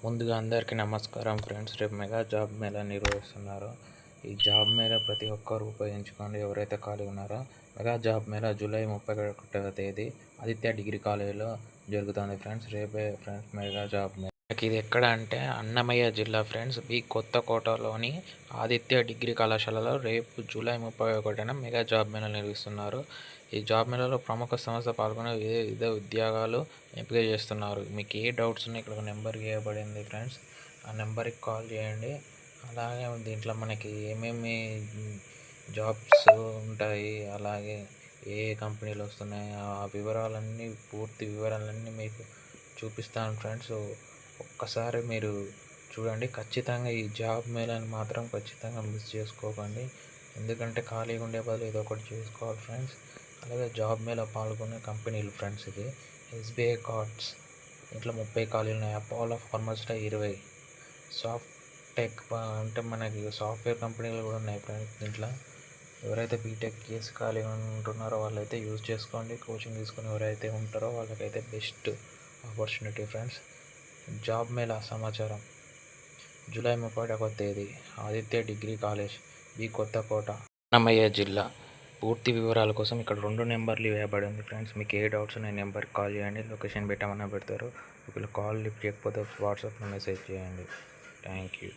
ముందుగా అందరికీ నమస్కారం ఫ్రెండ్స్. రేపు మెగా జాబ్ మేళా నిర్వహిస్తున్నారు. ఈ జాబ్ మేళా ప్రతి ఒక్కరు ఉపయోగించుకోండి. ఎవరైతే ఖాళీ ఉన్నారో మెగా జాబ్ మేళా జూలై 31వ తేదీ ఆదిత్య డిగ్రీ కాలేజీలో జరుగుతుంది ఫ్రెండ్స్. రేపే ఫ్రెండ్స్ మెగా జాబ్ మేళా. ఇది ఎక్కడ అంటే అన్నమయ్య జిల్లా ఫ్రెండ్స్. ఈ కొత్తకోటలోని ఆదిత్య డిగ్రీ కళాశాలలో రేపు జూలై 31న మెగా జాబ్ మేళా నిర్వహిస్తున్నారు. ఈ జాబ్ మేళాలో ప్రముఖ సంస్థ పాల్గొని వివిధ ఉద్యోగాలు ఎంపిక చేస్తున్నారు. మీకు ఏ డౌట్స్ ఉన్నాయి ఇక్కడ ఒక నెంబర్ ఇవ్వబడింది ఫ్రెండ్స్. ఆ నెంబర్కి కాల్ చేయండి. అలాగే దీంట్లో మనకి ఏమేమి జాబ్స్ ఉంటాయి, అలాగే ఏ కంపెనీలు వస్తున్నాయి, ఆ వివరాలన్నీ పూర్తి వివరాలన్నీ మీకు చూపిస్తాను ఫ్రెండ్స్. ఒక్కసారి మీరు చూడండి. ఖచ్చితంగా ఈ జాబ్ మేళాని మాత్రం ఖచ్చితంగా మిస్ చేసుకోకండి. ఎందుకంటే ఖాళీగా ఉండే బదులు ఏదో ఒకటి చేసుకోవాలి ఫ్రెండ్స్. అలాగే జాబ్ మేళా పాల్గొనే కంపెనీలు ఫ్రెండ్స్. ఇది ఎస్బీఐ కార్డ్స్, ఇంట్లో 30 ఖాళీలు ఉన్నాయి. అపోలో ఫార్మస్లో 20, సాఫ్ట్ టెక్ అంటే మనకి సాఫ్ట్వేర్ కంపెనీలు కూడా ఉన్నాయి ఫ్రెండ్స్. దీంట్లో ఎవరైతే బీటెక్ చేసి ఖాళీగా ఉంటున్నారో వాళ్ళైతే యూజ్ చేసుకోండి. కోచింగ్ తీసుకొని ఎవరైతే ఉంటారో వాళ్ళకైతే best opportunity friends. Job Mela సమాచారం జూలై 31వ తేదీ ఆదిత్య డిగ్రీ కాలేజ్, కొత్తకోట, అన్నమయ్య జిల్లా. పూర్తి వివరాల కోసం ఇక్కడ 2 నెంబర్లు ఇవ్వబడి ఉంది ఫ్రెండ్స్. మీకు ఏ డౌట్స్ ఉన్నాయి నెంబర్కి కాల్ చేయండి. లొకేషన్ పెట్టమన్నా పెడతారు. ఒకవేళ కాల్ లిఫ్ట్ చేయకపోతే వాట్సాప్లో మెసేజ్ చేయండి. Thank you.